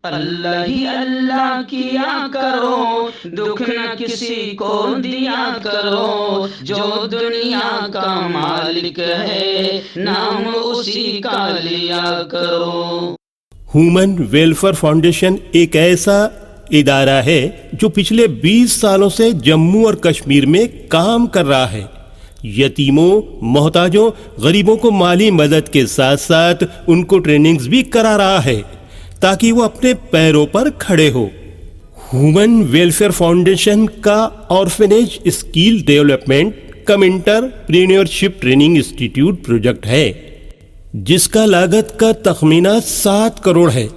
اللہ ہی اللہ کیا کرو، دکھ نہ کسی کو دیا کرو، جو دنیا کا مالک ہے نام اسی کا لیا کرو۔ ہیومن ویلفیئر فاؤنڈیشن ایک ایسا ادارہ ہے جو پچھلے 20 سالوں سے جموں اور کشمیر میں کام کر رہا ہے۔ یتیموں، محتاجوں، غریبوں کو مالی مدد کے ساتھ ساتھ ان کو ٹریننگز بھی کرا رہا ہے تاکہ وہ اپنے پیروں پر کھڑے ہو۔ ہیومن ویلفیئر فاؤنڈیشن کا آرفنیج اسکل ڈیولپمنٹ کم انٹرپرینیورشپ ٹریننگ انسٹیٹیوٹ پروجیکٹ ہے جس کا لاگت کا تخمینہ 7 کروڑ ہے۔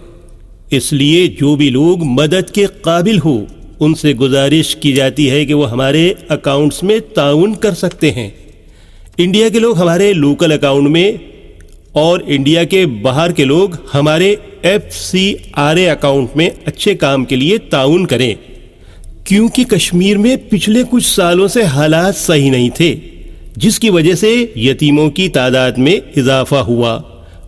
اس لیے جو بھی لوگ مدد کے قابل ہو ان سے گزارش کی جاتی ہے کہ وہ ہمارے اکاؤنٹس میں تعاون کر سکتے ہیں۔ انڈیا کے لوگ ہمارے لوکل اکاؤنٹ میں اور انڈیا کے باہر کے لوگ ہمارے FCRA اکاؤنٹ میں اچھے کام کے لیے تعاون کریں، کیونکہ کشمیر میں پچھلے کچھ سالوں سے حالات صحیح نہیں تھے جس کی وجہ سے یتیموں کی تعداد میں اضافہ ہوا۔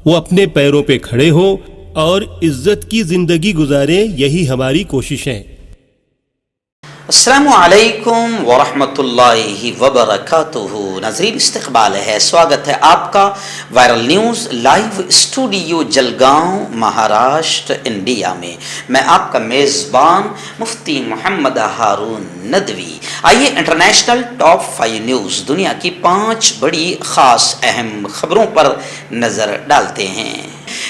وہ اپنے پیروں پہ کھڑے ہو اور عزت کی زندگی گزاریں، یہی ہماری کوشش ہے۔ السلام علیکم ورحمۃ اللہ وبرکاتہ۔ ناظرین، استقبال ہے، سواگت ہے آپ کا viral news live studio Jalgaon, Maharashtra, India میں۔ میں آپ کا میزبان مفتی محمد ہارون ندوی۔ آئیے انٹرنیشنل ٹاپ 5 نیوز، دنیا کی 5 بڑی خاص اہم خبروں پر نظر ڈالتے ہیں۔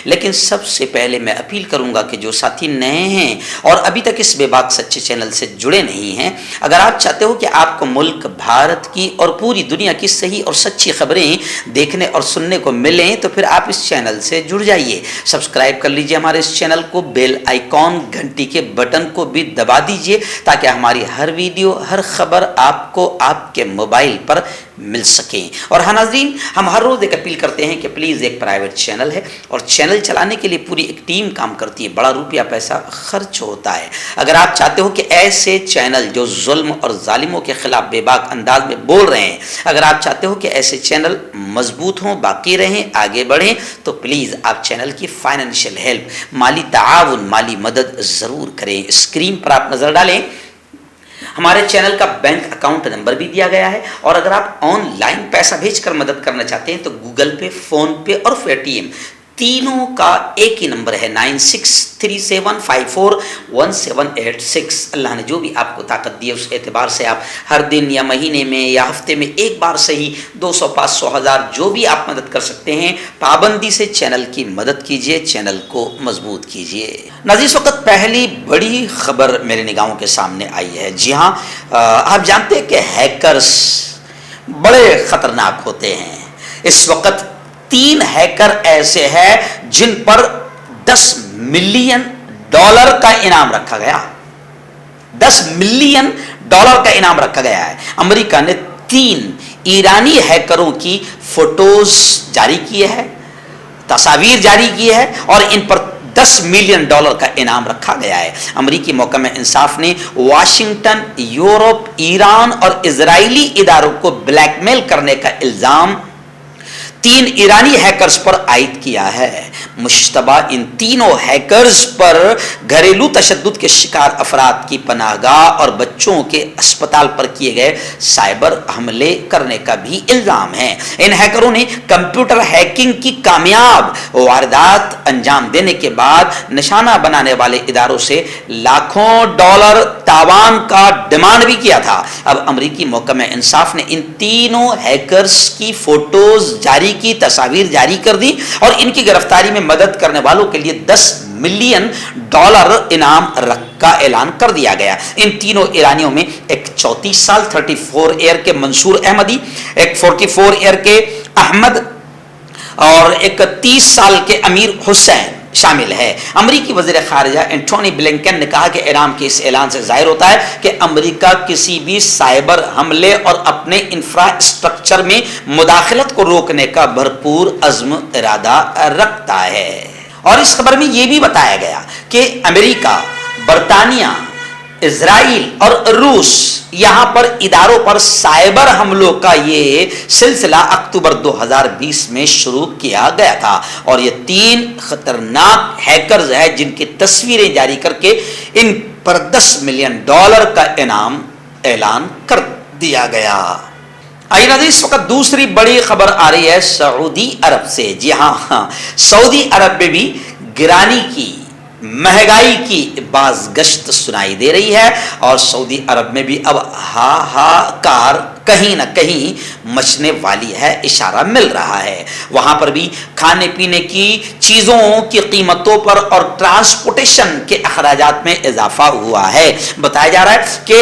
لیکن سب سے پہلے میں اپیل کروں گا کہ جو ساتھی نئے ہیں اور ابھی تک اس بے باک سچے چینل سے جڑے نہیں ہیں، اگر آپ چاہتے ہو کہ آپ کو ملک بھارت کی اور پوری دنیا کی صحیح اور سچی خبریں دیکھنے اور سننے کو ملیں تو پھر آپ اس چینل سے جڑ جائیے۔ سبسکرائب کر لیجئے ہمارے اس چینل کو، بیل آئیکن گھنٹی کے بٹن کو بھی دبا دیجئے تاکہ ہماری ہر ویڈیو، ہر خبر آپ کو آپ کے موبائل پر مل سکیں۔ اور ہاں ناظرین، ہم ہر روز ایک اپیل کرتے ہیں کہ پلیز، ایک پرائیویٹ چینل ہے اور چینل چلانے کے لیے پوری ایک ٹیم کام کرتی ہے، بڑا روپیہ پیسہ خرچ ہوتا ہے۔ اگر آپ چاہتے ہو کہ ایسے چینل جو ظلم اور ظالموں کے خلاف بے باک انداز میں بول رہے ہیں، اگر آپ چاہتے ہو کہ ایسے چینل مضبوط ہوں، باقی رہیں، آگے بڑھیں، تو پلیز آپ چینل کی فائنینشیل ہیلپ، مالی تعاون، مالی مدد ضرور کریں۔ اسکرین پر آپ نظر ڈالیں، ہمارے چینل کا بینک اکاؤنٹ نمبر بھی دیا گیا ہے، اور اگر آپ آن لائن پیسہ بھیج کر مدد کرنا چاہتے ہیں تو گوگل پے، فون پے اور پے ٹی ایم تینوں کا ایک ہی نمبر ہے، 9637541786۔ اللہ نے جو بھی آپ کو طاقت دی ہے اس اعتبار سے آپ ہر دن یا مہینے میں یا ہفتے میں ایک بار صحیح 200، 500، 1000 جو بھی آپ مدد کر سکتے ہیں، پابندی سے چینل کی مدد کیجئے، چینل کو مضبوط کیجئے۔ ناظرین، اس وقت پہلی بڑی خبر میرے نگاہوں کے سامنے آئی ہے۔ جی ہاں، آپ جانتے ہیں کہ ہیکرز بڑے خطرناک ہوتے ہیں۔ اس وقت 3 ہیکر ایسے ہیں جن پر $10 ملین کا انعام رکھا گیا۔ $10 ملین کا انعام رکھا گیا ہے۔ امریکہ نے 3 ایرانی ہیکروں کی فوٹوز جاری کی ہے، تصاویر جاری کی ہے، اور ان پر $10 ملین کا انعام رکھا گیا ہے۔ امریکی محکمہ انصاف نے واشنگٹن، یورپ، ایران اور اسرائیلی اداروں کو بلیک میل کرنے کا الزام 3 ایرانی ہیکرز پر عائد کیا ہے۔ مشتبہ ان تینوں ہیکرز پر گھریلو تشدد کے شکار افراد کی پناہ گاہ اور بچوں کے اسپتال پر کیے گئے سائبر حملے کرنے کا بھی الزام ہے۔ ان ہیکروں نے کمپیوٹر ہیکنگ کی کامیاب واردات انجام دینے کے بعد نشانہ بنانے والے اداروں سے لاکھوں ڈالر تاوان کا ڈیمانڈ بھی کیا تھا۔ اب امریکی محکمہ انصاف نے ان تینوں ہیکرز کی فوٹوز جاری کی، تصاویر جاری کر دی اور ان کی گرفتاری میں مدد کرنے والوں کے لیے $10 ملین انعام کا اعلان کر دیا گیا۔ ان تینوں ایرانیوں میں ایک 34 سال 34 ایئر کے منصور احمدی، ایک 44 ایئر کے احمد اور ایک 30 سال کے امیر حسین شامل ہے۔ امریکی وزیر خارجہ اینٹونی بلنکن نے کہا کہ ایران کے اس اعلان سے ظاہر ہوتا ہے کہ امریکہ کسی بھی سائبر حملے اور اپنے انفراسٹرکچر میں مداخلت کو روکنے کا بھرپور عزم ارادہ رکھتا ہے۔ اور اس خبر میں یہ بھی بتایا گیا کہ امریکہ، برطانیہ، اسرائیل اور روس یہاں پر اداروں پر سائبر حملوں کا یہ سلسلہ اکتوبر 2020 میں شروع کیا گیا تھا، اور یہ 3 خطرناک ہیکرز ہیں جن کی تصویریں جاری کر کے ان پر $10 ملین کا انعام اعلان کر دیا گیا۔ آئیے ناظرین، اس وقت دوسری بڑی خبر آ رہی ہے سعودی عرب سے۔ جی ہاں، سعودی عرب میں بھی گرانی کی، مہنگائی کی باز گشت سنائی دے رہی ہے، اور سعودی عرب میں بھی اب ہاہاکار کہیں نہ کہیں مچنے والی ہے، اشارہ مل رہا ہے۔ وہاں پر بھی کھانے پینے کی چیزوں کی قیمتوں پر اور ٹرانسپورٹیشن کے اخراجات میں اضافہ ہوا ہے۔ بتایا جا رہا ہے کہ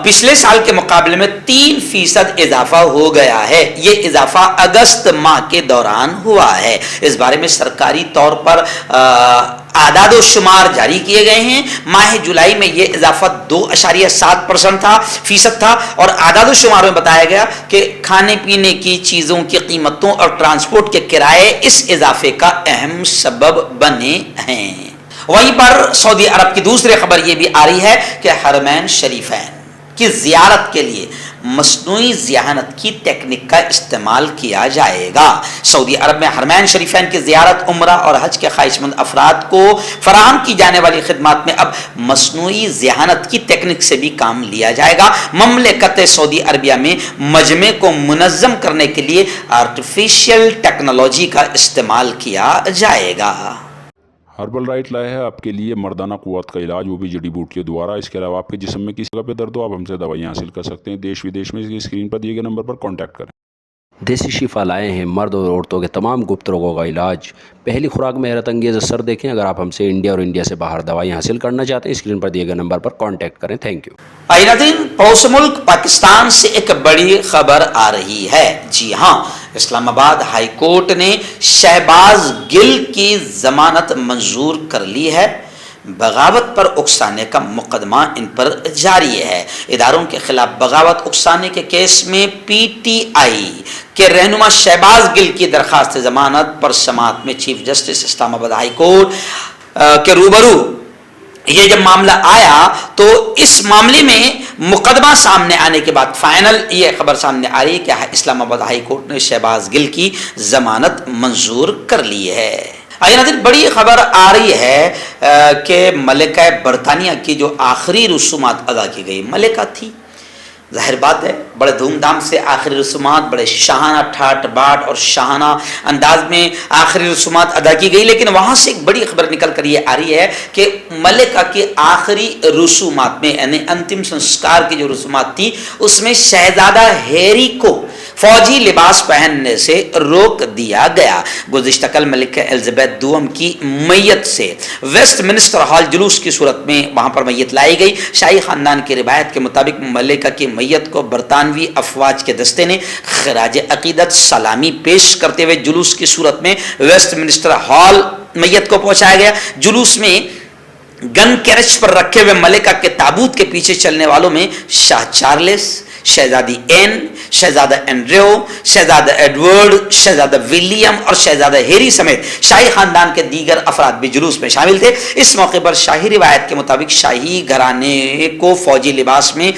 پچھلے سال کے مقابلے میں 3% اضافہ ہو گیا ہے۔ یہ اضافہ اگست ماہ کے دوران ہوا ہے۔ اس بارے میں سرکاری طور پر اعداد و شمار جاری کیے گئے ہیں۔ ماہ جولائی میں یہ اضافہ 2.7% تھا، اور اعداد و شمار میں بتایا گیا کہ کھانے پینے کی چیزوں کی قیمتوں اور ٹرانسپورٹ کے کرائے اس اضافے کا اہم سبب بنے ہیں۔ وہیں پر سعودی عرب کی دوسری خبر یہ بھی آ رہی ہے کہ حرمین شریفین کی زیارت کے لیے مصنوعی ذہانت کی تکنیک کا استعمال کیا جائے گا۔ سعودی عرب میں حرمین شریفین کی زیارت، عمرہ اور حج کے خواہش مند افراد کو فراہم کی جانے والی خدمات میں اب مصنوعی ذہانت کی تکنیک سے بھی کام لیا جائے گا۔ مملکت سعودی عربیہ میں مجمع کو منظم کرنے کے لیے آرٹیفیشل ٹیکنالوجی کا استعمال کیا جائے گا۔ ہربل رائٹ لائے ہے آپ کے لیے مردانہ قوت کا علاج، وہ بھی جڑی بوٹیوں دوارا۔ اس کے علاوہ آپ کے جسم میں کسی جگہ پہ درد ہو، آپ ہم سے دوائیاں حاصل کر سکتے ہیں۔ دیش ودیش میں اسکرین پر دیے گئے نمبر پر کانٹیکٹ کریں۔ دیسی شفا لائے ہیں مرد اور عورتوں کے تمام گپت روگوں کا علاج۔ پہلی خوراک میں حیرت انگیز اثر دیکھیں۔ اگر آپ ہم سے انڈیا اور انڈیا سے باہر دوائیاں حاصل کرنا چاہتے ہیں، اسکرین پر دیے گئے نمبر پر کانٹیکٹ کریں۔ Thank you. ناظرین، پڑوس ملک پاکستان سے ایک بڑی خبر آ رہی ہے۔ جی ہاں، اسلام آباد ہائی کورٹ نے شہباز گل کی ضمانت منظور کر لی ہے۔ بغاوت پر اکسانے کا مقدمہ ان پر جاری ہے۔ اداروں کے خلاف بغاوت اکسانے کے کیس میں پی ٹی آئی کے رہنما شہباز گل کی درخواست ضمانت پر سماعت میں چیف جسٹس اسلام آباد ہائی کورٹ کے روبرو یہ جب معاملہ آیا تو اس معاملے میں مقدمہ سامنے آنے کے بعد فائنل یہ خبر سامنے آ رہی ہے کہ اسلام آباد ہائی کورٹ نے شہباز گل کی ضمانت منظور کر لی ہے۔ آئیے ناظرین، بڑی خبر آ رہی ہے کہ ملکہ برطانیہ کی جو آخری رسومات ادا کی گئی، ملکہ تھی، ظاہر بات ہے بڑے دھوم دھام سے آخری رسومات، بڑے شاہانہ ٹھاٹ باٹ اور شاہانہ انداز میں آخری رسومات ادا کی گئی، لیکن وہاں سے ایک بڑی خبر نکل کر یہ آ رہی ہے کہ ملکہ کی آخری رسومات میں یعنی انتم سنسکار کی جو رسومات تھی اس میں شہزادہ ہیری کو فوجی لباس پہننے سے روک دیا گیا۔ گزشتہ کل ملکہ الزبیتھ دوم کی میت سے ویسٹ منسٹر ہال جلوس کی صورت میں وہاں پر میت لائی گئی۔ شاہی خاندان کی روایت کے مطابق ملکہ کی میت کو برطانوی افواج کے دستے نے خراج عقیدت سلامی پیش کرتے ہوئے جلوس کی صورت میں ویسٹ منسٹر ہال میت کو پہنچایا گیا۔ جلوس میں گن کیرچ پر رکھے ہوئے ملکہ کے تابوت کے پیچھے چلنے والوں میں شاہ چارلس، شہزادی این، شہزادہ اینڈریو، شہزادہ ایڈورڈ، شہزادہ ولیم اور شہزادہ ہیری سمیت شاہی خاندان کے دیگر افراد بھی جلوس میں شامل تھے۔ اس موقع پر شاہی روایت کے مطابق شاہی گھرانے کو فوجی لباس میں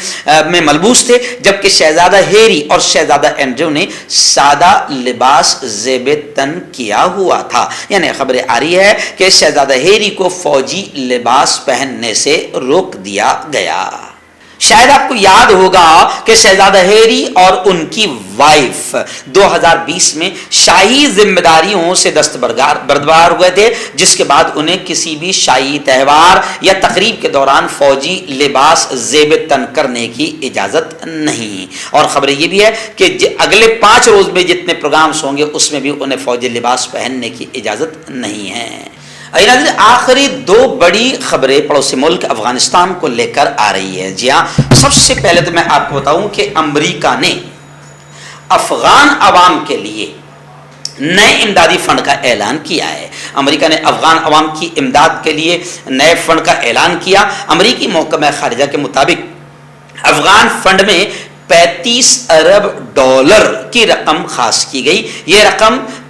ملبوس تھے، جبکہ شہزادہ ہیری اور شہزادہ اینڈریو نے سادہ لباس زیب تن کیا ہوا تھا۔ یعنی خبریں آ رہی ہے کہ شہزادہ ہیری کو فوجی لباس پہننے سے روک دیا گیا۔ شاید آپ کو یاد ہوگا کہ شہزادہ ہیری اور ان کی وائف 2020 میں شاہی ذمہ داریوں سے دستبردار ہوئے تھے، جس کے بعد انہیں کسی بھی شاہی تہوار یا تقریب کے دوران فوجی لباس زیب تن کرنے کی اجازت نہیں۔ اور خبر یہ بھی ہے کہ اگلے 5 روز میں جتنے پروگرامز ہوں گے اس میں بھی انہیں فوجی لباس پہننے کی اجازت نہیں ہے۔ آخری 2 بڑی خبریں پڑوسی ملک افغانستان کو لے کر آ رہی ہے۔ جی ہاں، سب سے پہلے تو میں آپ کو بتاؤں کہ امریکہ نے افغان عوام کے لیے نئے امدادی فنڈ کا اعلان کیا ہے۔ امریکہ نے افغان عوام کی امداد کے لیے نئے فنڈ کا اعلان کیا۔ امریکی محکمہ خارجہ کے مطابق افغان فنڈ میں $35 ارب کی رقم خاص کی گئی۔ یہ رقم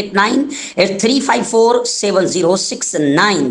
8983547069